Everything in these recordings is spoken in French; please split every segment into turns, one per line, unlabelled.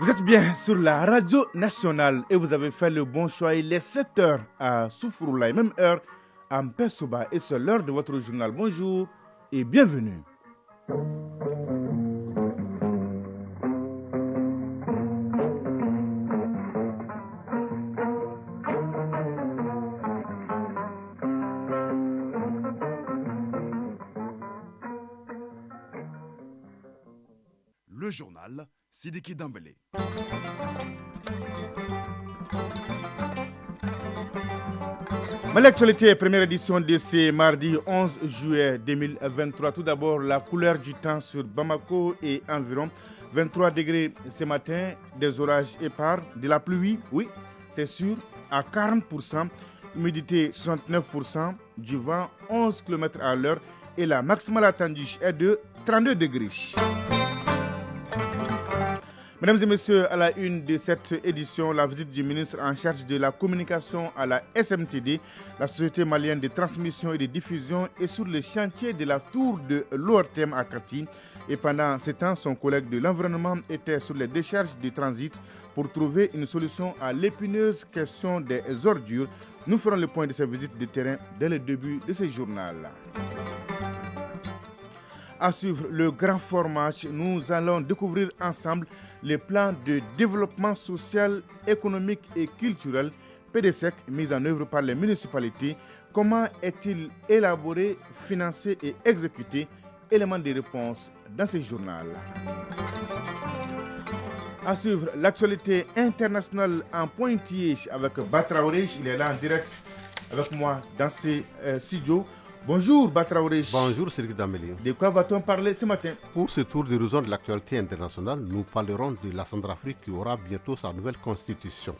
Vous êtes bien sur la radio nationale et vous avez fait le bon choix. Il est 7h à Souffroula et même heure à Mpessoba. Et c'est l'heure de votre journal. Bonjour et bienvenue.
Le journal Sidiki Dambélé.
L'actualité, première édition de ce mardi 11 juillet 2023. Tout d'abord, la couleur du temps sur Bamako et environ 23 degrés ce matin, des orages épars, de la pluie, oui, c'est sûr, à 40%, humidité 69%, du vent 11 km à l'heure et la maximale attendue est de 32 degrés. Mesdames et messieurs, à la une de cette édition, la visite du ministre en charge de la communication à la SMTD, la Société malienne de transmission et de diffusion, est sur le chantier de la tour de l'ORTM à Kati. Et pendant ce temps, son collègue de l'environnement était sur les décharges de transit pour trouver une solution à l'épineuse question des ordures. Nous ferons le point de cette visite de terrain dès le début de ce journal. À suivre le grand format, nous allons découvrir ensemble les plans de développement social, économique et culturel PDSEC mis en œuvre par les municipalités. Comment est-il élaboré, financé et exécuté? Élément de réponse dans ce journal. À suivre l'actualité internationale en pointillé avec Batraoré. Il est là en direct avec moi dans ce studio. Bonjour Batraoré.
Bonjour Cédric Daméli.
De quoi va-t-on parler ce matin?
Pour ce tour d'horizon de l'actualité internationale, nous parlerons de la Centrafrique qui aura bientôt sa nouvelle constitution.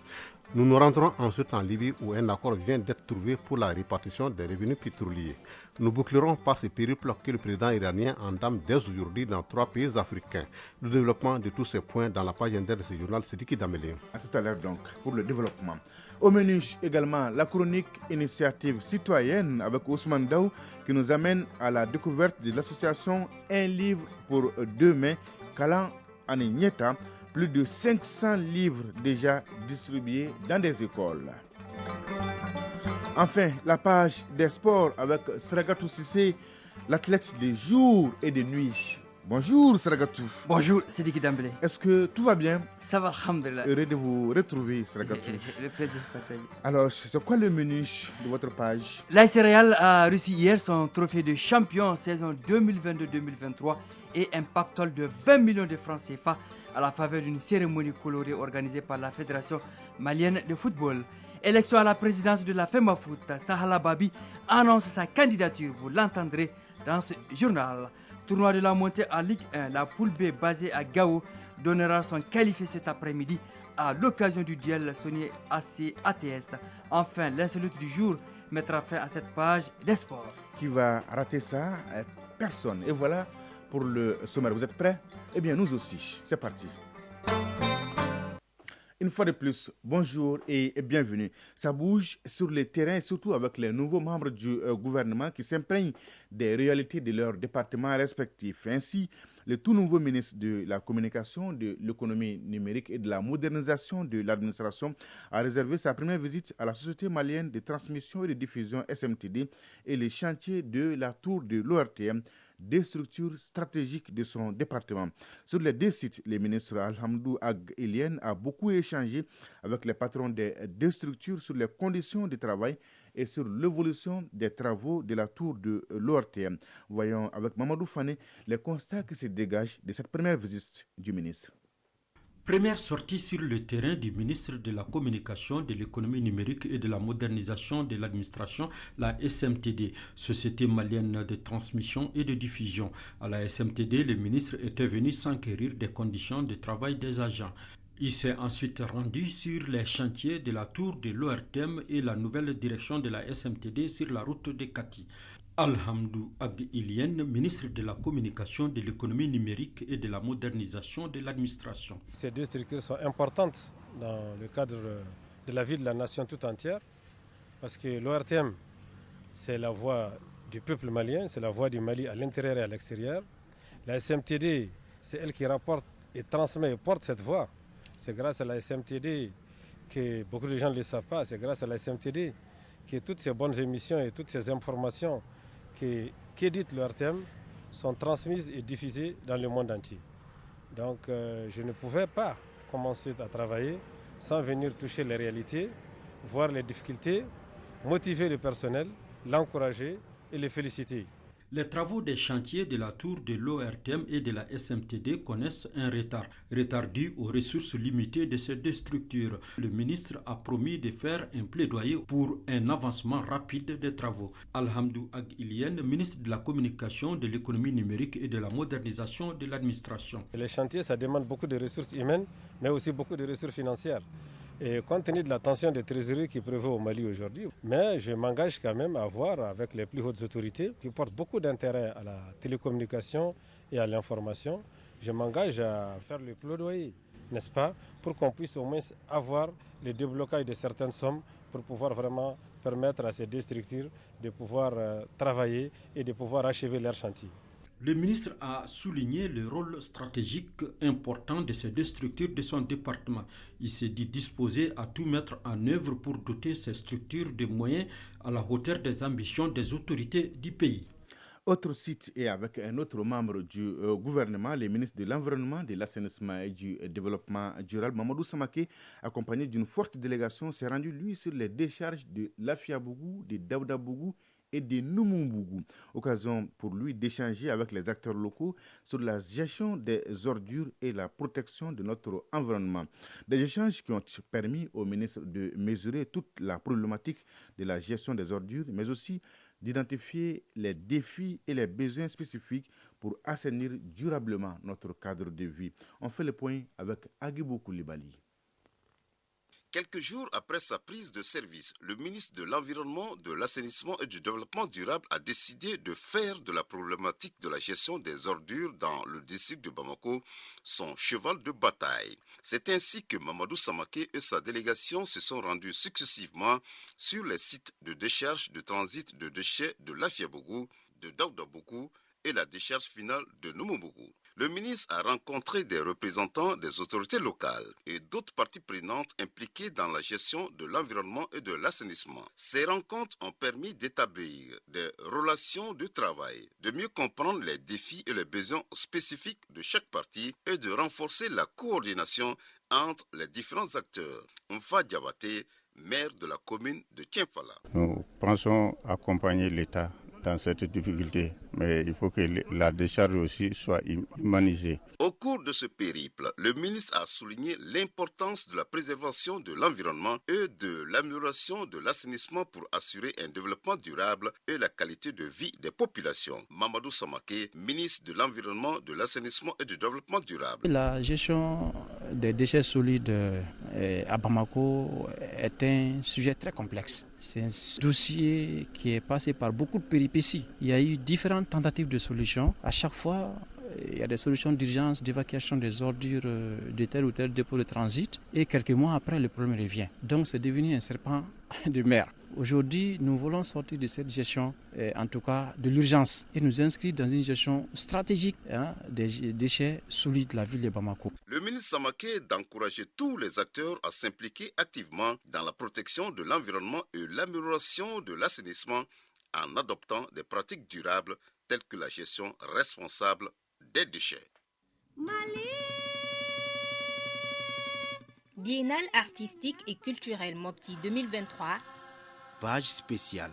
Nous nous rendrons ensuite en Libye où un accord vient d'être trouvé pour la répartition des revenus pétroliers. Nous bouclerons par ce périple que le président iranien entame dès aujourd'hui dans 3 pays africains. Le développement de tous ces points dans la page inter de ce journal Sidiki Daméli.
À tout à l'heure donc pour le développement. Au menu également la chronique initiative citoyenne avec Ousmane Daou qui nous amène à la découverte de l'association Un livre pour demain, Kalan Anigneta. Plus de 500 livres déjà distribués dans des écoles. Enfin, la page des sports avec Sragatou Sissé, l'athlète de jour et de nuit. Bonjour Sragatou.
Bonjour Sidiki Dambélé.
Est-ce que tout va bien?
Ça va, alhamdulillah.
Heureux de vous retrouver Sragatou.
Le plaisir partagé.
Alors, c'est quoi le menu de votre page?
L'AS Real a reçu hier son trophée de champion saison 2022-2023 et un pactole de 20 millions de francs CFA à la faveur d'une cérémonie colorée organisée par la Fédération malienne de football. Élection à la présidence de la FEMAFOOT, Sahala Babi annonce sa candidature, vous l'entendrez dans ce journal. Tournoi de la montée en Ligue 1, la poule B basée à Gao donnera son qualifié cet après-midi à l'occasion du duel Sony AC-ATS. Enfin, l'insolite du jour mettra fin à cette page des sports.
Qui va rater ça? Personne. Et voilà pour le sommaire. Vous êtes prêts? Eh bien, nous aussi. C'est parti. Une fois de plus, bonjour et bienvenue. Ça bouge sur le terrain et surtout avec les nouveaux membres du gouvernement qui s'imprègnent des réalités de leurs départements respectifs. Ainsi, le tout nouveau ministre de la Communication, de l'économie numérique et de la modernisation de l'administration a réservé sa première visite à la Société malienne de transmission et de diffusion SMTD et les chantiers de la tour de l'ORTM, des structures stratégiques de son département. Sur les 2 sites, le ministre Alhamdou Ag Ilien a beaucoup échangé avec les patrons des 2 structures sur les conditions de travail et sur l'évolution des travaux de la tour de l'ORTM. Voyons avec Mamadou Fane les constats qui se dégagent de cette première visite du ministre.
Première sortie sur le terrain du ministre de la Communication, de l'économie numérique et de la modernisation de l'administration, la SMTD, Société malienne de transmission et de diffusion. À la SMTD, le ministre était venu s'enquérir des conditions de travail des agents. Il s'est ensuite rendu sur les chantiers de la tour de l'ORTM et la nouvelle direction de la SMTD sur la route de Kati. Alhamdou Ag Ilien, ministre de la Communication, de l'économie numérique et de la modernisation de l'administration.
Ces 2 structures sont importantes dans le cadre de la vie de la nation tout entière parce que l'ORTM, c'est la voix du peuple malien, c'est la voix du Mali à l'intérieur et à l'extérieur. La SMTD, c'est elle qui rapporte et transmet et porte cette voix C'est grâce à la SMTD que beaucoup de gens ne le savent pas. C'est grâce à la SMTD que toutes ces bonnes émissions et toutes ces informations qu'édite l'ORTM sont transmises et diffusées dans le monde entier. Donc je ne pouvais pas commencer à travailler sans venir toucher les réalités, voir les difficultés, motiver le personnel, l'encourager et le féliciter.
Les travaux des chantiers de la tour de l'ORTM et de la SMTD connaissent un retard dû aux ressources limitées de ces deux structures. Le ministre a promis de faire un plaidoyer pour un avancement rapide des travaux. Alhamdou Ag Ilien, ministre de la Communication, de l'économie numérique et de la modernisation de l'administration.
Les chantiers, ça demande beaucoup de ressources humaines, mais aussi beaucoup de ressources financières. Et compte tenu de la tension de trésorerie qui prévaut au Mali aujourd'hui, mais je m'engage quand même à voir avec les plus hautes autorités qui portent beaucoup d'intérêt à la télécommunication et à l'information, je m'engage à faire le plaidoyer, n'est-ce pas, pour qu'on puisse au moins avoir le déblocage de certaines sommes pour pouvoir vraiment permettre à ces deux structures de pouvoir travailler et de pouvoir achever leur chantier.
Le ministre a souligné le rôle stratégique important de ces deux structures de son département. Il s'est dit disposé à tout mettre en œuvre pour doter ces structures de moyens à la hauteur des ambitions des autorités du pays.
Autre site et avec un autre membre du gouvernement, le ministre de l'Environnement, de l'Assainissement et du Développement durable, Mamadou Samaké, accompagné d'une forte délégation, s'est rendu lui sur les décharges de Lafiabougou, de Daoudabougou et de Noumoubougou. Occasion pour lui d'échanger avec les acteurs locaux sur la gestion des ordures et la protection de notre environnement. Des échanges qui ont permis au ministre de mesurer toute la problématique de la gestion des ordures, mais aussi d'identifier les défis et les besoins spécifiques pour assainir durablement notre cadre de vie. On fait le point avec Agibou Koulibaly.
Quelques jours après sa prise de service, le ministre de l'Environnement, de l'Assainissement et du Développement durable a décidé de faire de la problématique de la gestion des ordures dans le district de Bamako son cheval de bataille. C'est ainsi que Mamadou Samaké et sa délégation se sont rendus successivement sur les sites de décharge de transit de déchets de Lafiabougou, de Daoudabougou et la décharge finale de Noumoubougou. Le ministre a rencontré des représentants des autorités locales et d'autres parties prenantes impliquées dans la gestion de l'environnement et de l'assainissement. Ces rencontres ont permis d'établir des relations de travail, de mieux comprendre les défis et les besoins spécifiques de chaque partie et de renforcer la coordination entre les différents acteurs. Mfa Diabaté, maire de la commune de Tienfala.
Nous pensons accompagner l'État dans cette difficulté, mais il faut que la décharge aussi soit humanisée.
Au cours de ce périple, le ministre a souligné l'importance de la préservation de l'environnement et de l'amélioration de l'assainissement pour assurer un développement durable et la qualité de vie des populations. Mamadou Samaké, ministre de l'Environnement, de l'Assainissement et du Développement durable.
La gestion des déchets solides à Bamako est un sujet très complexe. C'est un dossier qui est passé par beaucoup de péripéties. Il y a eu différentes tentatives de solutions. À chaque fois, il y a des solutions d'urgence, d'évacuation des ordures de tel ou tel dépôt de transit. Et quelques mois après, le problème revient. Donc c'est devenu un serpent de mer. Aujourd'hui, nous voulons sortir de cette gestion, en tout cas de l'urgence, et nous inscrire dans une gestion stratégique des déchets solides de la ville de Bamako.
Le ministre Samaké d'encourager tous les acteurs à s'impliquer activement dans la protection de l'environnement et l'amélioration de l'assainissement en adoptant des pratiques durables telles que la gestion responsable des déchets.
Biennale artistique et culturelle Mopti 2023.
Page spéciale.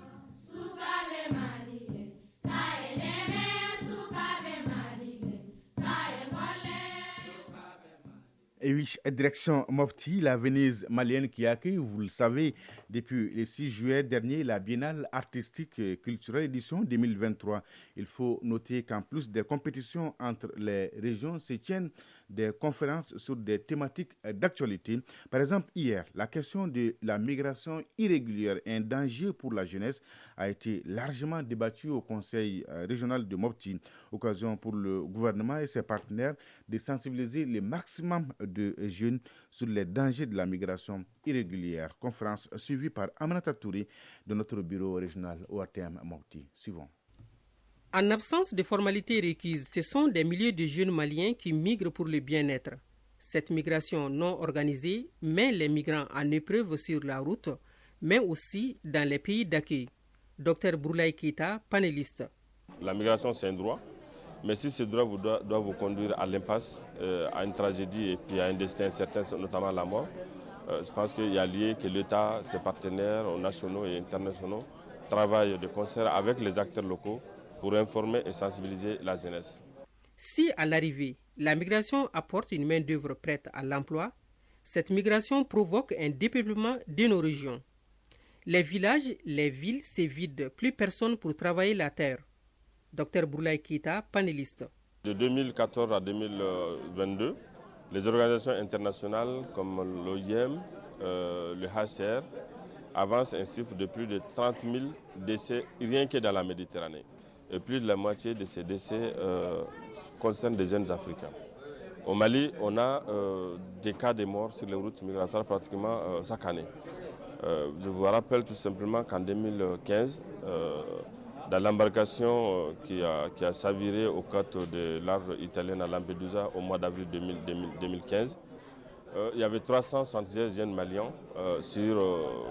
Et oui, direction Mopti, la Venise malienne qui accueille, vous le savez, depuis le 6 juillet dernier, la Biennale artistique et culturelle édition 2023. Il faut noter qu'en plus des compétitions entre les régions se tiennent des conférences sur des thématiques d'actualité. Par exemple, hier, la question de la migration irrégulière, un danger pour la jeunesse, a été largement débattue au Conseil régional de Mopti. Occasion pour le gouvernement et ses partenaires de sensibiliser le maximum de jeunes sur les dangers de la migration irrégulière. Conférence suivie par Aminata Touré de notre bureau régional ORTM Mopti. Suivons.
En absence de formalités requises, ce sont des milliers de jeunes Maliens qui migrent pour le bien-être. Cette migration non organisée met les migrants en épreuve sur la route, mais aussi dans les pays d'accueil. Dr Boulaye Keita, panéliste.
La migration, c'est un droit, mais si ce droit doit vous conduire à l'impasse, à une tragédie et puis à un destin certain, notamment la mort, je pense qu'il y a lieu que l'État, ses partenaires nationaux et internationaux travaillent de concert avec les acteurs locaux pour informer et sensibiliser la jeunesse.
Si à l'arrivée, la migration apporte une main-d'œuvre prête à l'emploi, cette migration provoque un dépeuplement de nos régions. Les villages, les villes se vident, plus personne pour travailler la terre. Dr Boulaye Keita, panéliste.
De 2014 à 2022, les organisations internationales comme l'OIM, le HCR avancent un chiffre de plus de 30 000 décès rien que dans la Méditerranée. Et plus de la moitié de ces décès concernent des jeunes Africains. Au Mali, on a des cas de morts sur les routes migratoires pratiquement chaque année. Je vous rappelle tout simplement qu'en 2015, dans l'embarcation qui a chaviré aux côtes de large italienne à Lampedusa au mois d'avril 2015, il y avait 376 jeunes Maliens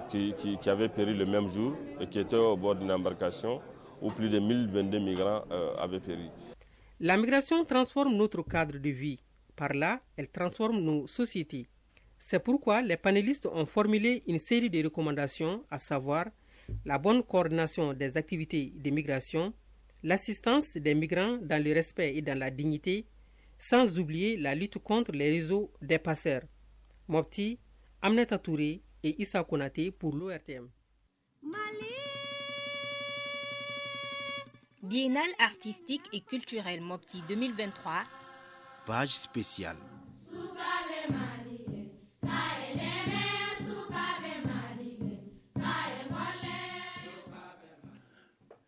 qui avaient péri le même jour et qui étaient au bord d'une embarcation où plus de 1022 migrants avaient péri.
La migration transforme notre cadre de vie. Par là, elle transforme nos sociétés. C'est pourquoi les panélistes ont formulé une série de recommandations, à savoir la bonne coordination des activités de migration, l'assistance des migrants dans le respect et dans la dignité, sans oublier la lutte contre les réseaux des passeurs. Mopti, Aminata Touré et Issa Konaté pour l'ORTM.
Biennale artistique et culturelle Mopti 2023.
Page spéciale.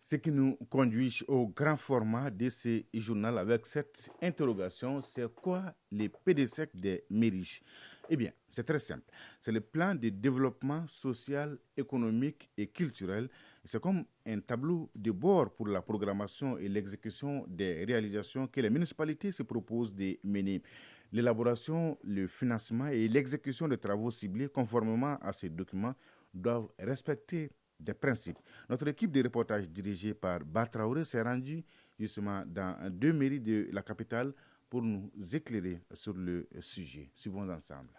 Ce qui nous conduit au grand format de ce journal avec cette interrogation, c'est quoi les PDSEC des Mériches? Eh bien, c'est très simple. C'est le plan de développement social, économique et culturel. C'est comme un tableau de bord pour la programmation et l'exécution des réalisations que les municipalités se proposent de mener. L'élaboration, le financement et l'exécution des travaux ciblés conformément à ces documents doivent respecter des principes. Notre équipe de reportage dirigée par Batraoré s'est rendue justement dans 2 mairies de la capitale pour nous éclairer sur le sujet. Suivons ensemble.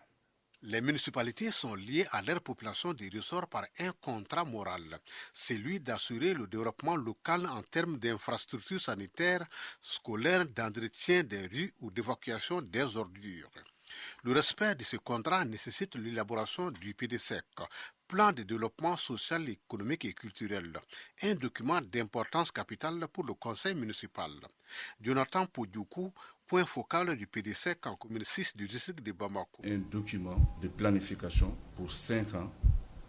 Les municipalités sont liées à leur population des ressorts par un contrat moral, celui d'assurer le développement local en termes d'infrastructures sanitaires, scolaires, d'entretien des rues ou d'évacuation des ordures. Le respect de ce contrat nécessite l'élaboration du PDSEC, Plan de développement social, économique et culturel, un document d'importance capitale pour le conseil municipal. Jonathan Podjoukou, point focal du PDSEC en commune 6 du district de Bamako.
Un document de planification pour 5 ans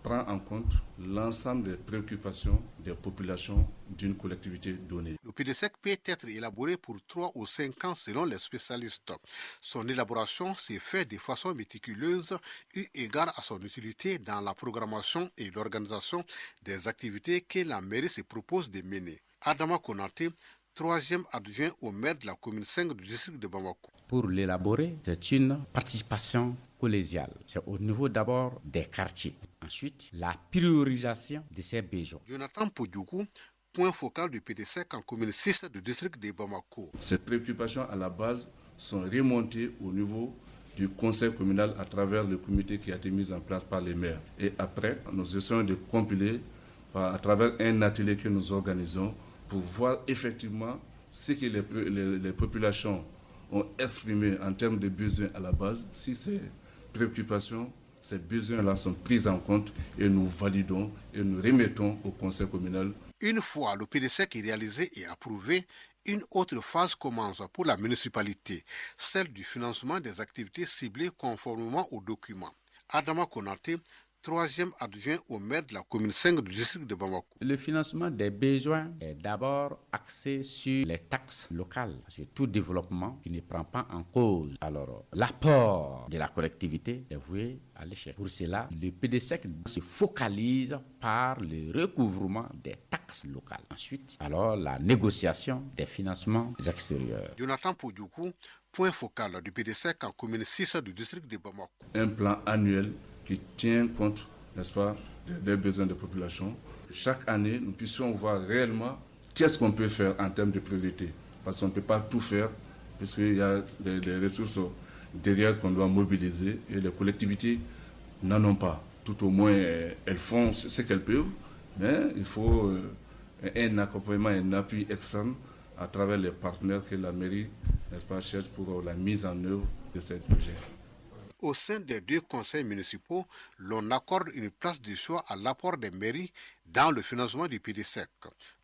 prend en compte l'ensemble des préoccupations des populations d'une collectivité donnée.
Le PDSEC peut être élaboré pour 3 ou 5 ans selon les spécialistes. Son élaboration s'est faite de façon méticuleuse eu égard à son utilité dans la programmation et l'organisation des activités que la mairie se propose de mener. Adama Konaté, 3e adjoint au maire de la commune 5 du district de Bamako.
Pour l'élaborer, c'est une participation collégiale. C'est au niveau d'abord des quartiers. Ensuite, la priorisation de ces besoins.
Jonathan Podjoukou, point focal du PDSEC en commune 6 du district de Bamako.
Ces préoccupations à la base sont remontées au niveau du conseil communal à travers le comité qui a été mis en place par les maires. Et après, nous essayons de compiler à travers un atelier que nous organisons pour voir effectivement ce que les populations ont exprimé en termes de besoins à la base, si ces préoccupations, ces besoins-là sont pris en compte et nous validons et nous remettons au conseil communal.
Une fois le PDSEC est réalisé et approuvé, une autre phase commence pour la municipalité, celle du financement des activités ciblées conformément aux documents. Adama Konaté, 3e adjoint au maire de la commune 5 du district de Bamako.
Le financement des besoins est d'abord axé sur les taxes locales. C'est tout développement qui ne prend pas en cause. Alors, l'apport de la collectivité est voué à l'échec. Pour cela, le PDSEC se focalise par le recouvrement des taxes locales. Ensuite, alors la négociation des financements extérieurs.
Jonathan Podjoukou, point focal du PDSEC en commune 6 du district de Bamako.
Un plan annuel qui tient compte, n'est-ce pas, des besoins des populations. Chaque année, nous puissions voir réellement qu'est-ce qu'on peut faire en termes de priorité. Parce qu'on ne peut pas tout faire, puisqu'il y a des ressources derrière qu'on doit mobiliser et les collectivités n'en ont pas. Tout au moins, elles font ce qu'elles peuvent, mais il faut un accompagnement, un appui externe à travers les partenaires que la mairie, n'est-ce pas, cherche pour la mise en œuvre de ces projets.
Au sein des 2 conseils municipaux, l'on accorde une place de choix à l'apport des mairies dans le financement du PDSEC.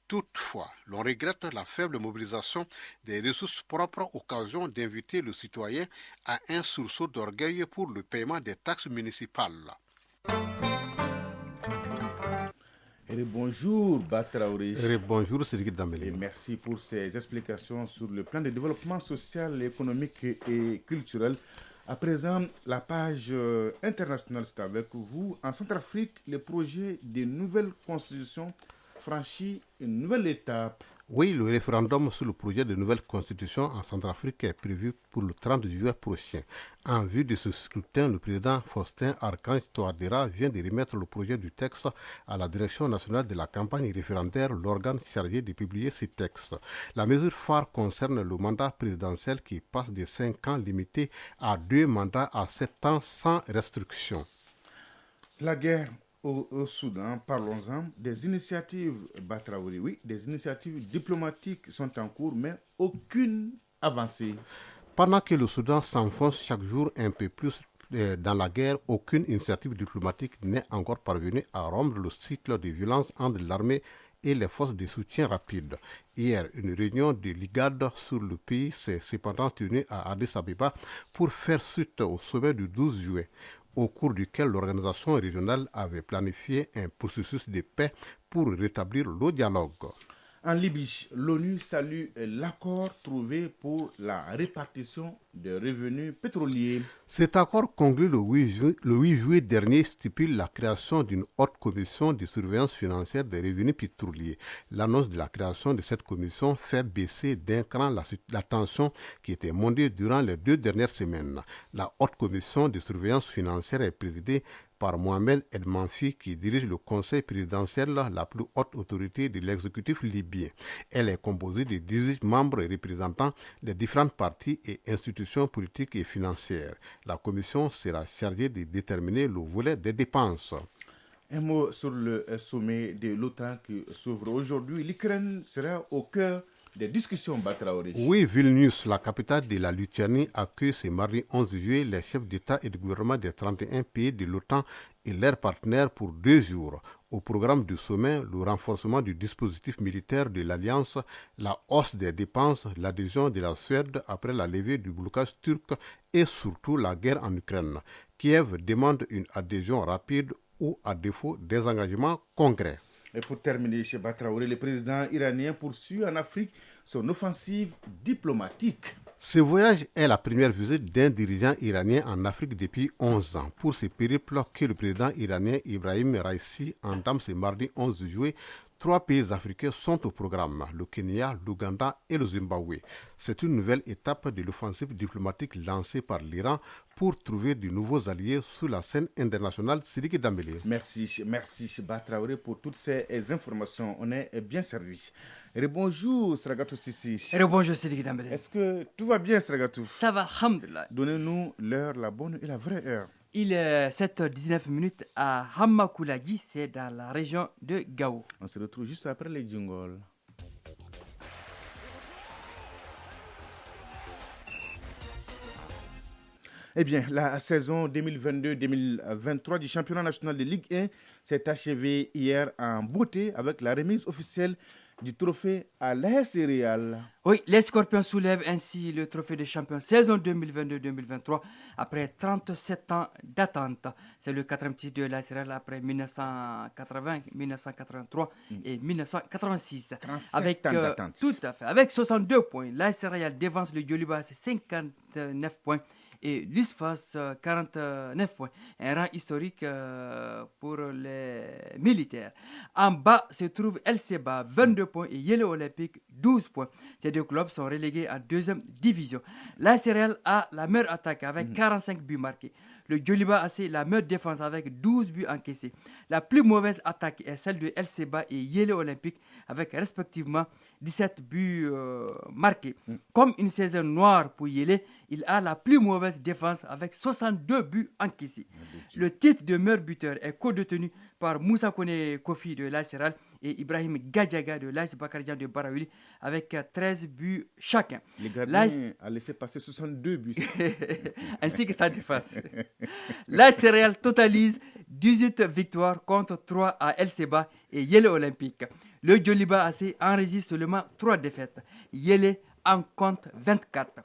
Toutefois, l'on regrette la faible mobilisation des ressources propres, occasion d'inviter le citoyen à un sursaut d'orgueil pour le paiement des taxes municipales.
Bonjour Batraouri.
Bonjour Cédric Dambélé.
Merci pour ces explications sur le plan de développement social, économique et culturel. À présent, la page internationale, c'est avec vous. En Centrafrique, le projet de nouvelle constitution franchit une nouvelle étape.
Oui, le référendum sur le projet de nouvelle constitution en Centrafrique est prévu pour le 30 juillet prochain. En vue de ce scrutin, le président Faustin Archange Touadéra vient de remettre le projet du texte à la Direction nationale de la campagne référendaire, l'organe chargé de publier ces textes. La mesure phare concerne le mandat présidentiel qui passe de 5 ans limité à 2 mandats à 7 ans sans restriction.
La guerre au Soudan, parlons-en, des initiatives Batraouri, oui, des initiatives diplomatiques sont en cours, mais aucune avancée.
Pendant que le Soudan s'enfonce chaque jour un peu plus dans la guerre, aucune initiative diplomatique n'est encore parvenue à rompre le cycle de violence entre l'armée et les forces de soutien rapide. Hier, une réunion de l'IGAD sur le pays s'est cependant tenue à Addis Abeba pour faire suite au sommet du 12 juillet. Au cours duquel l'organisation régionale avait planifié un processus de paix pour rétablir le dialogue.
En Libye, l'ONU salue l'accord trouvé pour la répartition des revenus pétroliers.
Cet accord conclu le 8 juillet dernier stipule la création d'une haute commission de surveillance financière des revenus pétroliers. L'annonce de la création de cette commission fait baisser d'un cran la tension qui était montée durant les 2 dernières semaines. La haute commission de surveillance financière est présidée par Mohamed El Manfi qui dirige le conseil présidentiel, la plus haute autorité de l'exécutif libyen. Elle est composée de 18 membres représentant les différentes parties et institutions politiques et financières. La commission sera chargée de déterminer le volet des dépenses.
Un mot sur le sommet de l'OTAN qui s'ouvre aujourd'hui. L'Ukraine sera au cœur des discussions, Batraouri.
Oui, Vilnius, la capitale de la Lituanie, accueille ce mardi 11 juillet les chefs d'État et de gouvernement des 31 pays de l'OTAN et leurs partenaires pour 2 jours. Au programme du sommet, le renforcement du dispositif militaire de l'Alliance, la hausse des dépenses, l'adhésion de la Suède après la levée du blocage turc et surtout la guerre en Ukraine. Kiev demande une adhésion rapide ou à défaut des engagements concrets.
Et pour terminer, chez Batraouri, le président iranien poursuit en Afrique son offensive diplomatique.
Ce voyage est la première visite d'un dirigeant iranien en Afrique depuis 11 ans. Pour ce périple que le président iranien Ibrahim Raisi entame ce mardi 11 juillet, 3 pays africains sont au programme, le Kenya, l'Ouganda et le Zimbabwe. C'est une nouvelle étape de l'offensive diplomatique lancée par l'Iran pour trouver de nouveaux alliés sur la scène internationale. Sidiki Dambélé.
Merci Batraouri pour toutes ces informations. On est bien servi. Bonjour Sragatou Sissi.
Bonjour Sidiki Dambélé.
Est-ce que tout va bien Sragatou?
Ça va, alhamdoulilah.
Donnez-nous l'heure, la bonne et la vraie heure.
Il est 7h19 à Hamakoulagi, c'est dans la région de Gao.
On se retrouve juste après les jingles. Eh bien, la saison 2022-2023 du championnat national de Ligue 1 s'est achevée hier en beauté avec la remise officielle du trophée à l'AS Real.
Oui, les Scorpions soulèvent ainsi le trophée de champion saison 2022-2023 après 37 ans d'attente. C'est le 4e titre de l'AS Real après 1980, 1983 et 1986.
37 ans d'attente.
Tout à fait. Avec 62 points, l'AS Real dévance le Joliba à 59 points et l'USFAS 49 points. Un rang historique pour les militaires. En bas se trouve LCBA 22 points et Yellow Olympique 12 points. Ces deux clubs sont relégués en deuxième division. La Céréale a la meilleure attaque avec 45 buts marqués. Le Djoliba a la meilleure défense avec 12 buts encaissés. La plus mauvaise attaque est celle de LCBA et Yellow Olympique avec respectivement 17 buts marqués. Comme une saison noire pour Yele, il a la plus mauvaise défense avec 62 buts encaissés. Le titre de meilleur buteur est co-détenu par Moussa Kone Kofi de l'AS Céréale et Ibrahim Gadjaga de l'AS Bakardian de Baraouli avec 13 buts chacun.
Les gardiens a laissé passer 62 buts.
Ainsi que sa défense. La Céréale totalise 18 victoires contre 3 à LCBA et Yele Olympique. Le Djoliba AC enregistre seulement 3 défaites. Yele en compte 24.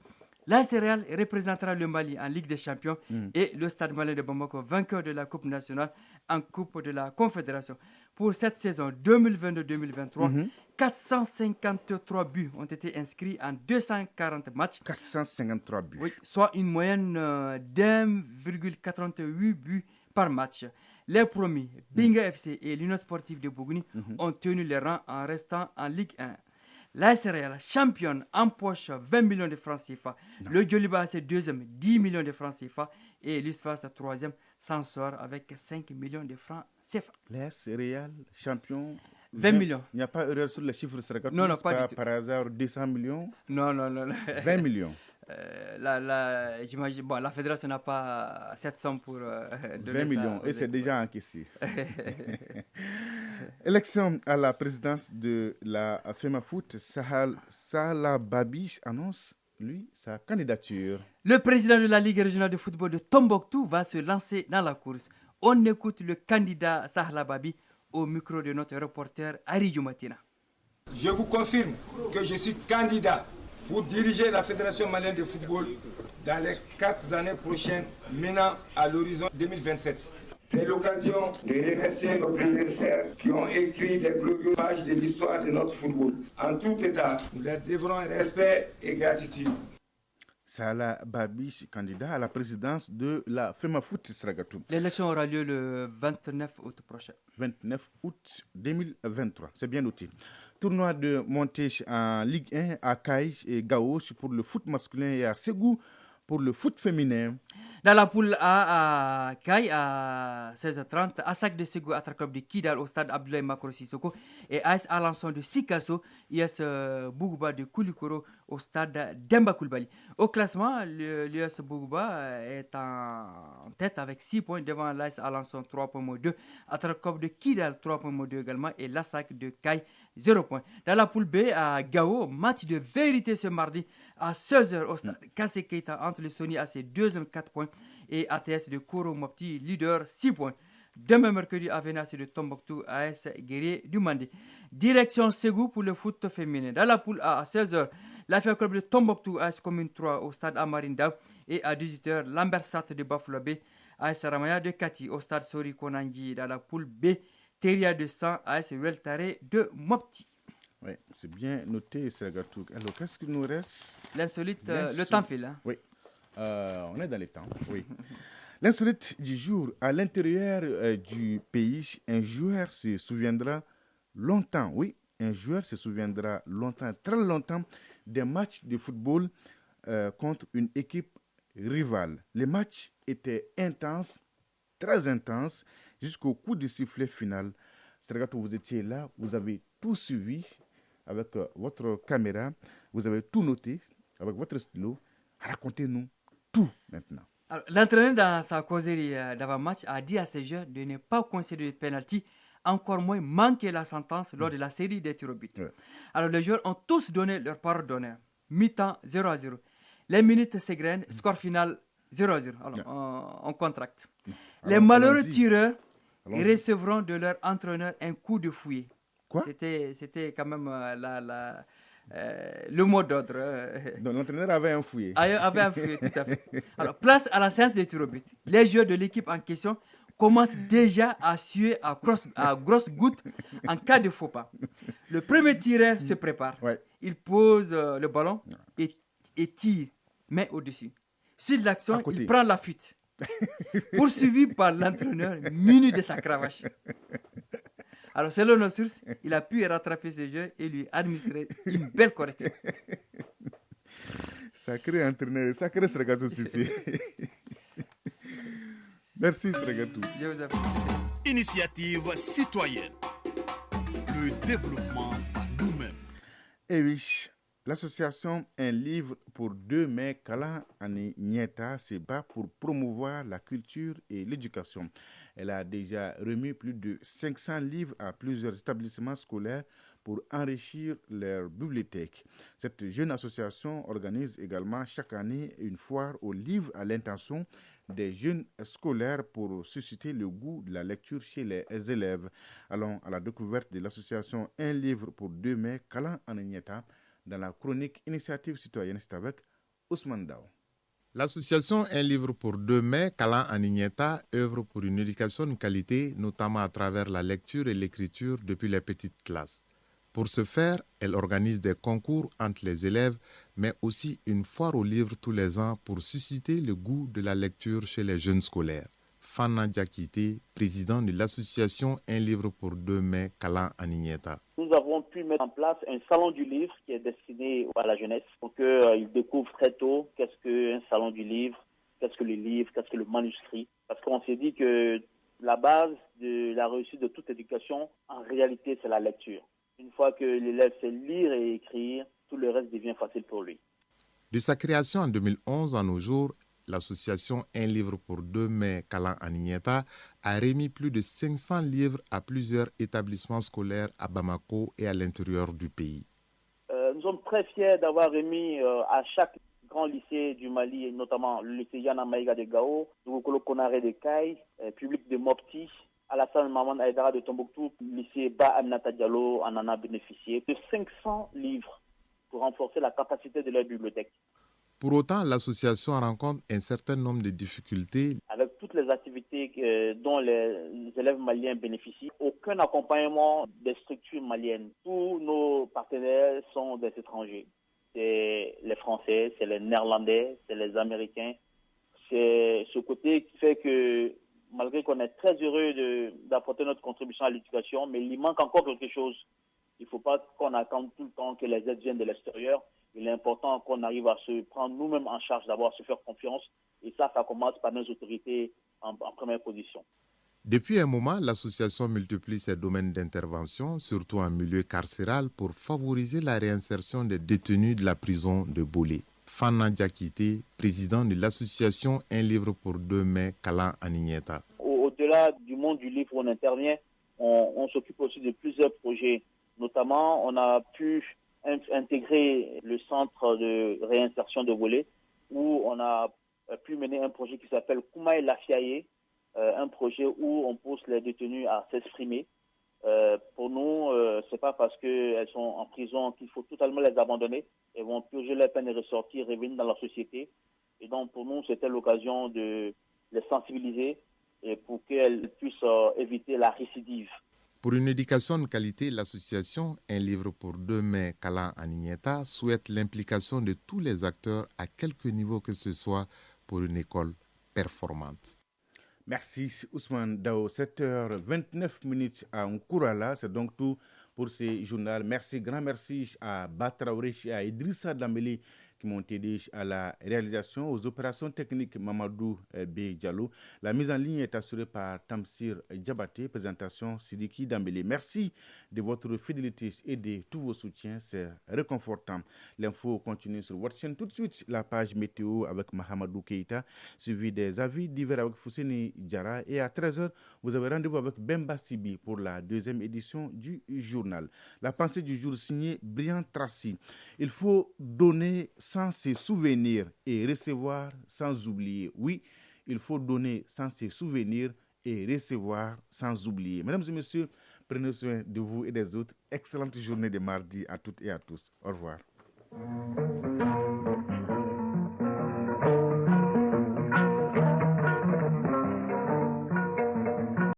La Céréale représentera le Mali en Ligue des Champions et le Stade Malien de Bamako, vainqueur de la Coupe nationale en Coupe de la Confédération. Pour cette saison 2022-2023, 453 buts ont été inscrits en 240 matchs.
453 buts.
Oui, soit une moyenne d'1,88 buts par match. Les premiers, Binga FC et l'Union sportive de Bougouni, ont tenu les rangs en restant en Ligue 1. La Céréale, championne, empoche 20 millions de francs CFA. Le Djoliba, c'est deuxième, 10 millions de francs CFA. Et l'USFAS, troisième, s'en sort avec 5 millions de francs CFA.
La Céréale, champion.
20 millions.
Il n'y a pas erreur sur les chiffres.
Non, pas du tout.
Par hasard 200 millions.
Non.
20 millions.
J'imagine, la fédération n'a pas cette somme pour donner
20 millions, et c'est déjà encaissé. Élection à la présidence de la FEMAFOOT, Salah Babiche annonce, lui, sa candidature.
Le président de la Ligue régionale de football de Tombouctou va se lancer dans la course. On écoute le candidat Salah Babi au micro de notre reporter Ari Djoumatina.
Je vous confirme que je suis candidat pour diriger la Fédération malienne de football dans les 4 années prochaines, menant à l'horizon 2027. C'est l'occasion de remercier nos prédécesseurs qui ont écrit les glorieuses pages de l'histoire de notre football. En tout état, nous leur devrons respect et gratitude.
Salah Babiche, candidat à la présidence de la FEMAFOOT Sragatou.
L'élection aura lieu le 29 août prochain.
29 août 2023, c'est bien noté. Tournoi de montée en Ligue 1 à Caille et Gaouche pour le foot masculin et à Ségou pour le foot féminin.
Dans la poule A à Caille à 16h30, Asak de Ségou à Club de Kidal au stade Abdoulaye Makoro Sissoko et AS Alençon de Sikasso, IS Bougouba de Koulikoro au stade Demba Koulibaly. Au classement, l'US Bougouba est en tête avec 6 points devant l'AS Alençon 3.2, Club de Kidal 3.2 également et l'Asak de Caille 0 points. Dans la poule B à Gao, match de vérité ce mardi à 16h au stade Kassé Keita entre le Sony AC 2e 4 points et ATS de Koro Mopti leader 6 points. Demain mercredi à Venace de Tombouctou AS Guerrier du Mandé. Direction Ségou pour le foot féminin. Dans la poule A à 16h, l'affaire club de Tombouctou AS Commune 3 au stade Amarinda et à 18h Lambersat de Bafoulabé AS Ramaya de Kati au stade Sori Konangi. Dans la poule B, Teria de 100 AS Weltare de Mopti.
Oui, c'est bien noté, Sragatou. Alors, qu'est-ce qu'il nous reste?
L'insolite, le temps file. Hein?
Oui, on est dans les temps, oui. L'insolite du jour, à l'intérieur du pays, un joueur se souviendra longtemps, très longtemps, des matchs de football contre une équipe rivale. Les matchs étaient intenses, très intenses, jusqu'au coup de sifflet final. Sragatou, vous étiez là, vous avez tout suivi avec votre caméra, vous avez tout noté avec votre stylo. Racontez-nous tout maintenant.
Alors, l'entraîneur dans sa causerie d'avant-match a dit à ses joueurs de ne pas concéder de pénalty, encore moins manquer la sentence lors de la série des tirs au but. Ouais. Alors les joueurs ont tous donné leur parole d'honneur. Mi-temps 0-0. Les minutes s'égrènent, score final 0-0. Alors on contracte. Les malheureux tireurs recevront de leur entraîneur un coup de fouet.
Quoi?
C'était quand même le mot d'ordre.
Donc l'entraîneur avait un fouet.
Avait un fouet, tout à fait. Alors, place à la séance des tirs au but. Les joueurs de l'équipe en question commencent déjà à suer à grosses gouttes en cas de faux pas. Le premier tireur se prépare.
Ouais.
Il pose le ballon et tire, main au-dessus. Sur l'action, il prend la fuite. Poursuivi par l'entraîneur muni de sa cravache. Alors, selon nos sources, il a pu rattraper ce jeu et lui administrer une belle correction.
Sacré entraîneur, sacré Sregatou Sissi. Merci Sregatou.
Je vous appelle.
Initiative citoyenne. Le développement par nous-mêmes.
Et oui, l'association Un livre pour 2 mai Kala Ani Nieta se bat pour promouvoir la culture et l'éducation. Elle a déjà remis plus de 500 livres à plusieurs établissements scolaires pour enrichir leur bibliothèque. Cette jeune association organise également chaque année une foire aux livres à l'intention des jeunes scolaires pour susciter le goût de la lecture chez les élèves. Allons à la découverte de l'association Un livre pour 2 mai Kala Ani Nieta dans la chronique Initiative citoyenne. C'est avec Ousmane Dao.
L'association Un livre pour 2 mai, Kalan Anigneta, œuvre pour une éducation de qualité, notamment à travers la lecture et l'écriture depuis les petites classes. Pour ce faire, elle organise des concours entre les élèves, mais aussi une foire aux livres tous les ans pour susciter le goût de la lecture chez les jeunes scolaires. Fana Diakité, président de l'association Un livre pour 2 mai, Kalan Anigneta.
Nous avons pu mettre en place un salon du livre qui est destiné à la jeunesse pour qu'ils découvrent très tôt qu'est-ce qu'un salon du livre, qu'est-ce que le livre, qu'est-ce que le manuscrit. Parce qu'on s'est dit que la base de la réussite de toute éducation, en réalité, c'est la lecture. Une fois que l'élève sait lire et écrire, tout le reste devient facile pour lui.
De sa création en 2011 à nos jours, l'association Un livre pour 2 mai Kalan Anigneta a remis plus de 500 livres à plusieurs établissements scolaires à Bamako et à l'intérieur du pays.
Nous sommes très fiers d'avoir remis à chaque grand lycée du Mali, et notamment le lycée Yana Maïga de Gao, le Wokolo Konare de Kai, public de Mopti, Alassane Maman Aïdara de Tombouctou, le lycée Ba Aminata Diallo en a bénéficié de 500 livres pour renforcer la capacité de leur bibliothèque.
Pour autant, l'association rencontre un certain nombre de difficultés.
Avec toutes les activités dont les élèves maliens bénéficient, aucun accompagnement des structures maliennes. Tous nos partenaires sont des étrangers. C'est les Français, c'est les Néerlandais, c'est les Américains. C'est ce côté qui fait que, malgré qu'on est très heureux d'apporter notre contribution à l'éducation, mais il manque encore quelque chose. Il ne faut pas qu'on attende tout le temps que les aides viennent de l'extérieur. Il est important qu'on arrive à se prendre nous-mêmes en charge, d'abord à se faire confiance. Et ça commence par nos autorités en première position.
Depuis un moment, l'association multiplie ses domaines d'intervention, surtout en milieu carcéral, pour favoriser la réinsertion des détenus de la prison de Bolé. Fana Diakité, président de l'association Un livre pour 2 mai, Kalan Anigneta.
Au-delà du monde du livre où on intervient, on s'occupe aussi de plusieurs projets. Notamment, on a pu intégrer le centre de réinsertion de Bolé, où on a pu mener un projet qui s'appelle Koumaï Lafiaye, un projet où on pousse les détenus à s'exprimer. Pour nous, c'est pas parce qu'elles sont en prison qu'il faut totalement les abandonner. Elles vont purger leur peine et ressortir, revenir dans la société. Et donc, pour nous, c'était l'occasion de les sensibiliser et pour qu'elles puissent éviter la récidive.
Pour une éducation de qualité, l'association Un livre pour 2 mai Kalan Anigneta souhaite l'implication de tous les acteurs à quelque niveau que ce soit pour une école performante.
Merci Ousmane Dao. 7h29 à Nkourala. C'est donc tout pour ce journal. Merci, grand merci à Batraouré et à Idrissa Dambélé qui m'ont aidé à la réalisation, aux opérations techniques Mamadou B. Diallo. La mise en ligne est assurée par Tamsir Diabaté, présentation Sidiki Dambélé. Merci de votre fidélité et de tous vos soutiens, c'est réconfortant. L'info continue sur WhatsApp. Tout de suite, la page météo avec Mahamadou Keita, suivi des avis divers avec Fousseni Diara. Et à 13h, vous avez rendez-vous avec Bemba Sibi pour la deuxième édition du journal. La pensée du jour signée Brian Tracy. Il faut donner sans se souvenir et recevoir sans oublier. Oui, il faut donner sans se souvenir et recevoir sans oublier. Mesdames et messieurs, prenez soin de vous et des autres. Excellente journée de mardi à toutes et à tous. Au revoir.